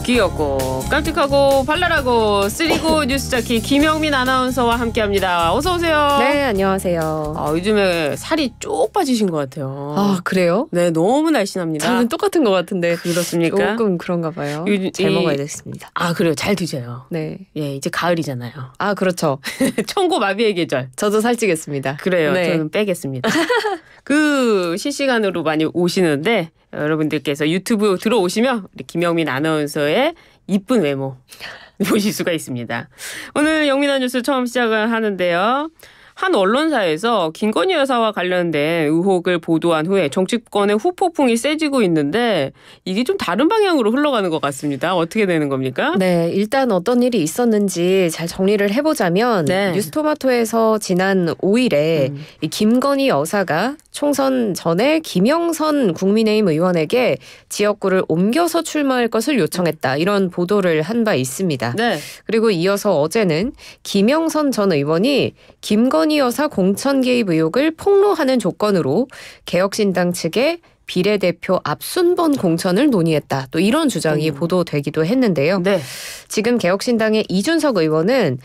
귀엽고 깜찍하고 발랄하고 쓰리고 뉴스자키 김영민 아나운서와 함께합니다. 어서 오세요. 네, 안녕하세요. 요즘에 살이 쭉 빠지신 것 같아요. 아, 그래요? 네, 너무 날씬합니다. 저는 똑같은 것 같은데. 그렇습니까? 조금 그런가 봐요. 잘 먹어야겠습니다. 아, 그래요. 잘 드세요. 네. 예, 이제 가을이잖아요. 아, 그렇죠. 청고마비의 계절. 저도 살찌겠습니다. 그래요. 네. 저는 빼겠습니다. 그 실시간으로 많이 오시는데 여러분들께서 유튜브 들어오시면 우리 김영민 아나운서의 이쁜 외모 보실 수가 있습니다. 오늘 영민한 뉴스 처음 시작을 하는데요. 한 언론사에서 김건희 여사와 관련된 의혹을 보도한 후에 정치권의 후폭풍이 세지고 있는데 이게 좀 다른 방향으로 흘러가는 것 같습니다. 어떻게 되는 겁니까? 네, 일단 어떤 일이 있었는지 잘 정리를 해보자면 네. 뉴스토마토에서 지난 5일에 이 김건희 여사가 총선 전에 김영선 국민의힘 의원에게 지역구를 옮겨서 출마할 것을 요청했다. 이런 보도를 한 바 있습니다. 네. 그리고 이어서 어제는 김영선 전 의원이 김건희 여사 공천 개입 의혹을 폭로하는 조건으로 개혁신당 측에 비례대표 앞순번 공천을 논의했다. 또 이런 주장이 보도되기도 했는데요. 네. 지금 개혁신당의 이준석 의원은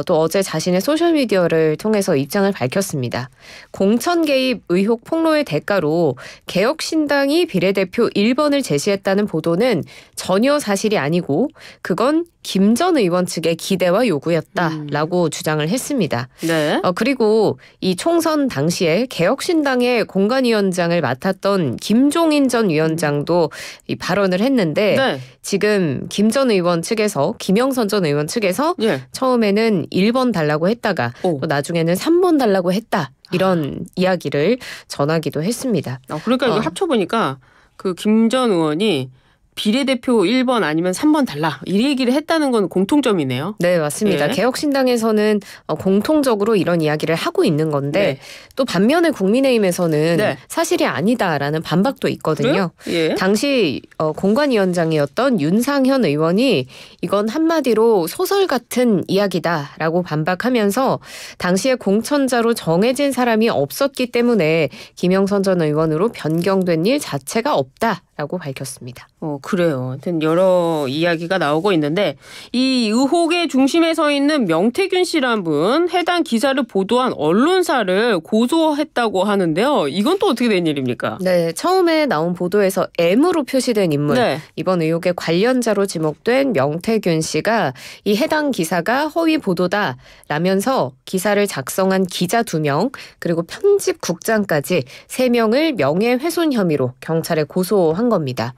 또 어제 자신의 소셜미디어를 통해서 입장을 밝혔습니다. 공천 개입 의혹 폭로의 대가로 개혁신당이 비례대표 1번을 제시했다는 보도는 전혀 사실이 아니고 그건 김 전 의원 측의 기대와 요구였다라고 주장을 했습니다. 네. 그리고 이 총선 당시에 개혁신당의 공관위원장을 맡았던 김종인 전 위원장도 이 발언을 했는데 네. 지금 김 전 의원 측에서 김영선 전 의원 측에서 예. 처음에는 1번 달라고 했다가 또 나중에는 3번 달라고 했다. 이런 이야기를 전하기도 했습니다. 그러니까 이거 합쳐보니까 그 김 전 의원이 비례대표 1번 아니면 3번 달라 이 얘기를 했다는 건 공통점이네요. 네, 맞습니다. 예. 개혁신당에서는 공통적으로 이런 이야기를 하고 있는 건데 네. 또 반면에 국민의힘에서는 네. 사실이 아니다라는 반박도 있거든요. 예. 당시 공관위원장이었던 윤상현 의원이 이건 한마디로 소설 같은 이야기다라고 반박하면서 당시에 공천자로 정해진 사람이 없었기 때문에 김영선 전 의원으로 변경된 일 자체가 없다라고 밝혔습니다. 그래요. 하여튼 여러 이야기가 나오고 있는데 이 의혹의 중심에 서 있는 명태균 씨란 분 해당 기사를 보도한 언론사를 고소했다고 하는데요. 이건 또 어떻게 된 일입니까? 네, 처음에 나온 보도에서 M으로 표시된 인물, 네. 이번 의혹의 관련자로 지목된 명태균 씨가 이 해당 기사가 허위 보도다라면서 기사를 작성한 기자 2명 그리고 편집국장까지 3명을 명예훼손 혐의로 경찰에 고소한 겁니다.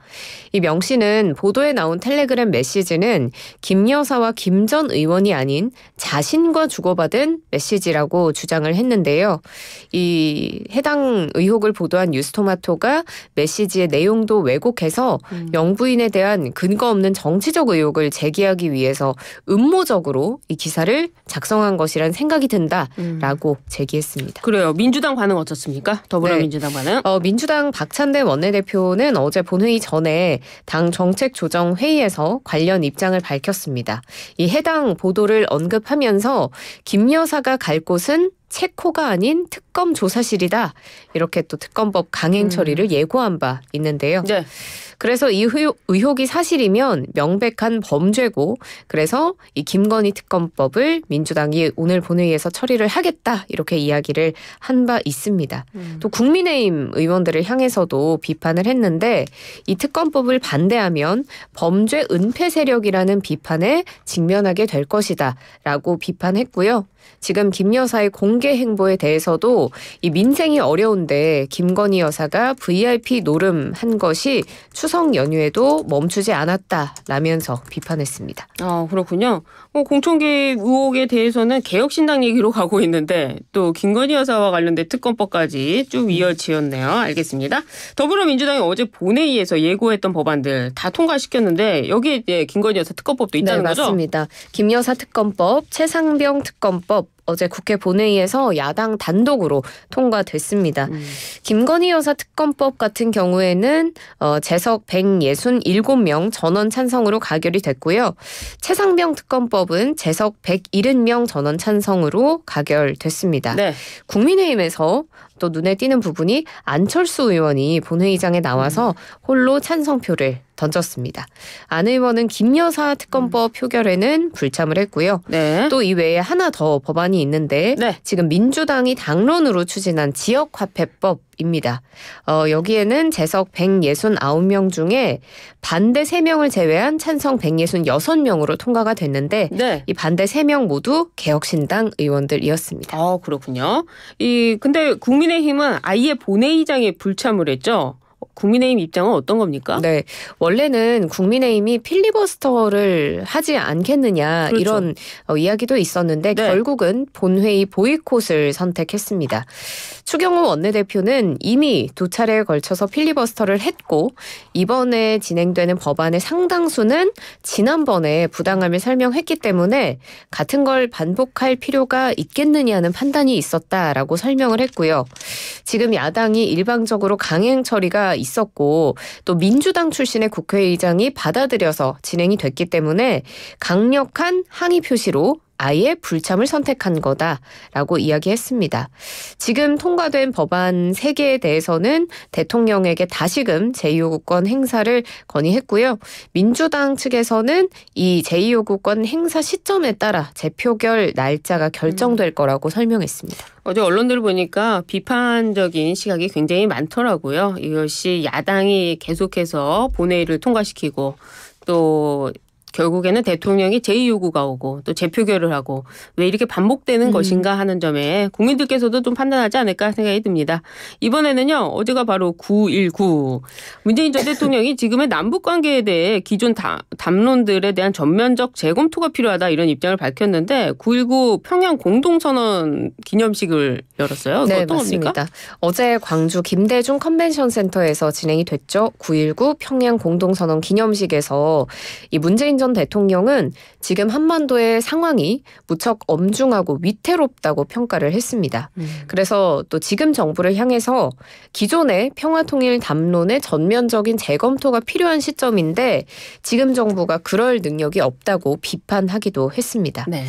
이 명 씨는 보도에 나온 텔레그램 메시지는 김 여사와 김 전 의원이 아닌 자신과 주고받은 메시지라고 주장을 했는데요. 이 해당 의혹을 보도한 뉴스토마토가 메시지의 내용도 왜곡해서 영부인에 대한 근거 없는 정치적 의혹을 제기하기 위해서 음모적으로 이 기사를 작성한 것이란 생각이 든다라고 제기했습니다. 그래요. 민주당 반응 어떻습니까? 더불어민주당 반응. 민주당 박찬대 원내대표는 어제 본회의 전에 당 정책조정회의에서 관련 입장을 밝혔습니다. 이 해당 보도를 언급하면서 김 여사가 갈 곳은 체코가 아닌 특검 조사실이다. 이렇게 또 특검법 강행 처리를 예고한 바 있는데요. 네. 그래서 이 의혹이 사실이면 명백한 범죄고 그래서 이 김건희 특검법을 민주당이 오늘 본회의에서 처리를 하겠다 이렇게 이야기를 한 바 있습니다. 또 국민의힘 의원들을 향해서도 비판을 했는데 이 특검법을 반대하면 범죄 은폐 세력이라는 비판에 직면하게 될 것이다 라고 비판했고요. 지금 김 여사의 공개 행보에 대해서도 이 민생이 어려운데 김건희 여사가 VIP 노름한 것이 추석 연휴에도 멈추지 않았다라면서 비판했습니다. 그렇군요. 공천 개입 의혹에 대해서는 개혁신당 얘기로 가고 있는데 또 김건희 여사와 관련된 특검법까지 쭉 이어지었네요. 알겠습니다. 더불어민주당이 어제 본회의에서 예고했던 법안들 다 통과시켰는데 여기에 김건희 여사 특검법도 있다는 거죠? 네, 맞습니다. 김 여사 특검법, 최상병 특검법, 어제 국회 본회의에서 야당 단독으로 통과됐습니다. 김건희 여사 특검법 같은 경우에는 재석 167명 전원 찬성으로 가결이 됐고요. 최상병 특검법은 재석 170명 전원 찬성으로 가결됐습니다. 네. 국민의힘에서 또 눈에 띄는 부분이 안철수 의원이 본회의장에 나와서 홀로 찬성표를 던졌습니다. 안 의원은 김여사 특검법 표결에는 불참을 했고요. 네. 또 이외에 하나 더 법안이 있는데 네. 지금 민주당이 당론으로 추진한 지역화폐법입니다. 여기에는 재석 169명 중에 반대 3명을 제외한 찬성 166명으로 통과가 됐는데 네. 이 반대 3명 모두 개혁신당 의원들이었습니다. 그렇군요. 근데 국민의힘은 아예 본회의장에 불참을 했죠. 국민의힘 입장은 어떤 겁니까? 네, 원래는 국민의힘이 필리버스터를 하지 않겠느냐 그렇죠. 이런 이야기도 있었는데 네. 결국은 본회의 보이콧을 선택했습니다. 추경호 원내대표는 이미 2차례에 걸쳐서 필리버스터를 했고 이번에 진행되는 법안의 상당수는 지난번에 부당함을 설명했기 때문에 같은 걸 반복할 필요가 있겠느냐는 판단이 있었다라고 설명을 했고요. 지금 야당이 일방적으로 강행 처리가 있었고 또 민주당 출신의 국회의장이 받아들여서 진행이 됐기 때문에 강력한 항의 표시로 아예 불참을 선택한 거다라고 이야기했습니다. 지금 통과된 법안 3개에 대해서는 대통령에게 다시금 제2요구권 행사를 건의했고요. 민주당 측에서는 이 제2요구권 행사 시점에 따라 재표결 날짜가 결정될 거라고 설명했습니다. 어제 언론들 보니까 비판적인 시각이 굉장히 많더라고요. 이것이 야당이 계속해서 본회의를 통과시키고 또 결국에는 대통령이 제2요구가 오고 또 재표결을 하고 왜 이렇게 반복되는 것인가 하는 점에 국민들께서도 좀 판단하지 않을까 생각이 듭니다. 이번에는요. 어제가 바로 9.19 문재인 전 대통령이 지금의 남북관계에 대해 기존 담론들에 대한 전면적 재검토가 필요하다 이런 입장을 밝혔는데 9.19 평양 공동선언 기념식을 열었어요. 네, 어떤 맞습니다. 겁니까? 어제 광주 김대중 컨벤션 센터에서 진행이 됐죠. 9.19 평양 공동선언 기념식에서 이 문재인 전 대통령은 지금 한반도의 상황이 무척 엄중하고 위태롭다고 평가를 했습니다. 그래서 또 지금 정부를 향해서 기존의 평화통일 담론의 전면적인 재검토가 필요한 시점인데 지금 정부가 그럴 능력이 없다고 비판하기도 했습니다. 네.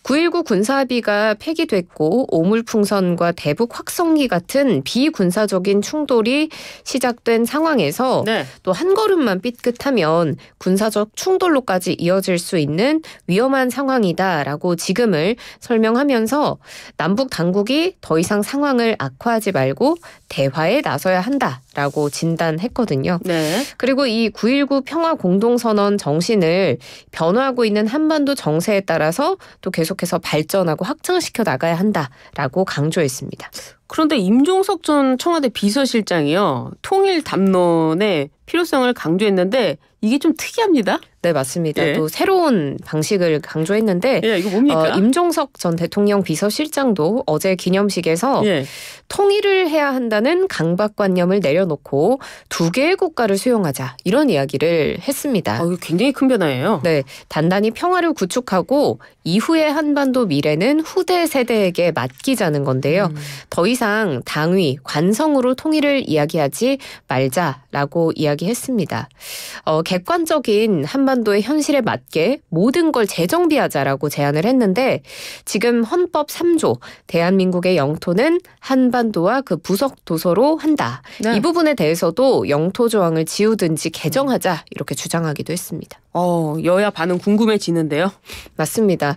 9.19 군사합의가 폐기됐고 오물풍선과 대북 확성기 같은 비군사적인 충돌이 시작된 상황에서 네. 또 한 걸음만 삐끗하면 군사적 충돌로까지 이어질 수 있는 위험한 상황이다라고 지금을 설명하면서 남북 당국이 더 이상 상황을 악화하지 말고 대화에 나서야 한다라고 진단했거든요. 네. 그리고 이 9.19 평화 공동선언 정신을 변화하고 있는 한반도 정세에 따라서 또 계속해서 발전하고 확장시켜 나가야 한다라고 강조했습니다. 그런데 임종석 전 청와대 비서실장이요. 통일 담론의 필요성을 강조했는데 이게 좀 특이합니다. 네, 맞습니다. 예. 또 새로운 방식을 강조했는데 예, 이거 뭡니까? 임종석 전 대통령 비서실장도 어제 기념식에서 예. 통일을 해야 한다는 강박관념을 내려놓고 2개의 국가를 수용하자 이런 이야기를 했습니다. 이거 굉장히 큰 변화예요. 네, 단단히 평화를 구축하고 이후의 한반도 미래는 후대 세대에게 맡기자는 건데요. 더 이상 당위, 관성으로 통일을 이야기하지 말자라고 이야기했습니다. 객관적인 한반도의 현실에 맞게 모든 걸 재정비하자라고 제안을 했는데 지금 헌법 3조 대한민국의 영토는 한반도와 그 부속 도서로 한다. 네. 이 부분에 대해서도 영토 조항을 지우든지 개정하자 이렇게 주장하기도 했습니다. 여야 반응 궁금해지는데요. 맞습니다.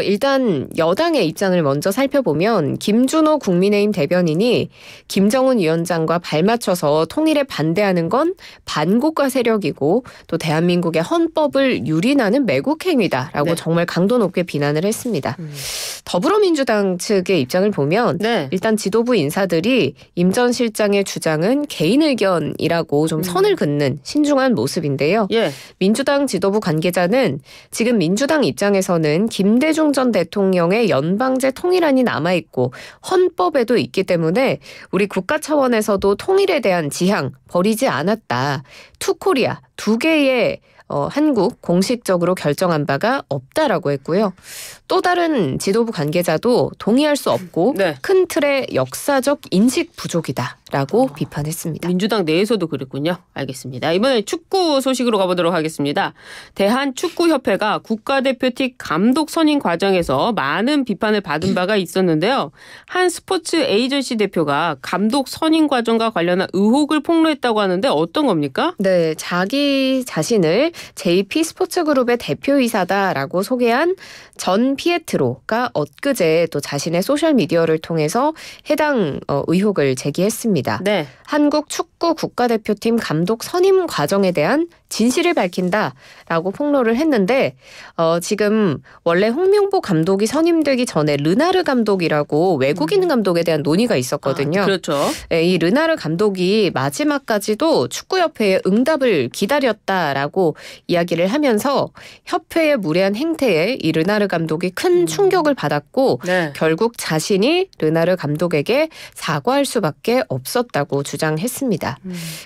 일단 여당의 입장을 먼저 살펴보면 김준호 국민의힘 대변인이 김정은 위원장과 발맞춰서 통일에 반대하는 건 반국가 세력이고 또 대한민국의 헌법을 유린하는 매국행위다라고 네. 정말 강도 높게 비난을 했습니다. 더불어민주당 측의 입장을 보면 네. 일단 지도부 인사들이 임 전 실장의 주장은 개인 의견이라고 좀 선을 긋는 신중한 모습인데요. 예. 민주당 지도부 관계자는 지금 민주당 입장에서는 김대중 전 대통령의 연방제 통일안이 남아있고 헌법에도 있기 때문에 우리 국가 차원에서도 통일에 대한 지향 버리지 않았다. 투코리아 2개의 한국 공식적으로 결정한 바가 없다라고 했고요. 또 다른 지도부 관계자도 동의할 수 없고 네. 큰 틀의 역사적 인식 부족이다라고 비판했습니다. 민주당 내에서도 그랬군요. 알겠습니다. 이번에 축구 소식으로 가보도록 하겠습니다. 대한축구협회가 국가대표팀 감독 선임 과정에서 많은 비판을 받은 바가 있었는데요. 한 스포츠 에이전시 대표가 감독 선임 과정과 관련한 의혹을 폭로했다고 하는데 어떤 겁니까? 네, 자기 자신을 JP 스포츠그룹의 대표이사다라고 소개한 전 피에트로가 엊그제 또 자신의 소셜미디어를 통해서 해당 의혹을 제기했습니다. 네. 한국 축구 국가대표팀 감독 선임 과정에 대한 진실을 밝힌다라고 폭로를 했는데 지금 원래 홍명보 감독이 선임되기 전에 르나르 감독이라고 외국인 감독에 대한 논의가 있었거든요. 그렇죠. 네, 이 르나르 감독이 마지막까지도 축구협회의 응답을 기다렸다라고 이야기를 하면서 협회의 무례한 행태에 이 르나르 감독이 큰 충격을 받았고 네. 결국 자신이 르나르 감독에게 사과할 수밖에 없었다고 주장했습니다.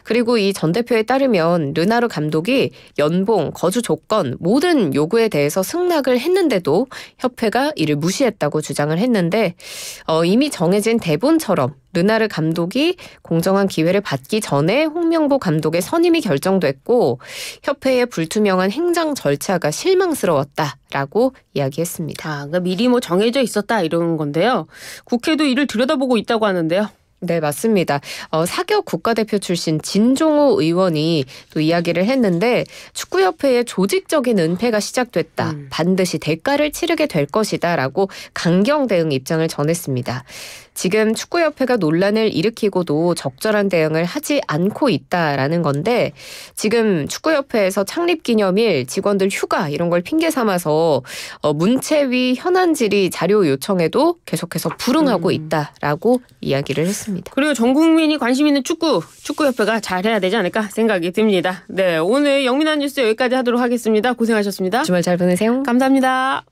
그리고 이 전 대표에 따르면 르나르 감독이 연봉, 거주 조건 모든 요구에 대해서 승낙을 했는데도 협회가 이를 무시했다고 주장을 했는데 이미 정해진 대본처럼 르나르 감독이 공정한 기회를 받기 전에 홍명보 감독의 선임이 결정됐고 협회의 불투명한 행정 절차가 실망스러웠다라고 이야기했습니다. 그러니까 미리 뭐 정해져 있었다 이런 건데요. 국회도 이를 들여다보고 있다고 하는데요. 네, 맞습니다. 사격 국가대표 출신 진종호 의원이 또 이야기를 했는데 축구협회의 조직적인 은폐가 시작됐다. 반드시 대가를 치르게 될 것이다라고 강경 대응 입장을 전했습니다. 지금 축구협회가 논란을 일으키고도 적절한 대응을 하지 않고 있다라는 건데 지금 축구협회에서 창립기념일, 직원들 휴가 이런 걸 핑계 삼아서 문체위 현안질의 자료 요청에도 계속해서 불응하고 있다라고 이야기를 했습니다. 그리고 전 국민이 관심 있는 축구협회가 잘해야 되지 않을까 생각이 듭니다. 네, 오늘 영민한 뉴스 여기까지 하도록 하겠습니다. 고생하셨습니다. 주말 잘 보내세요. 감사합니다.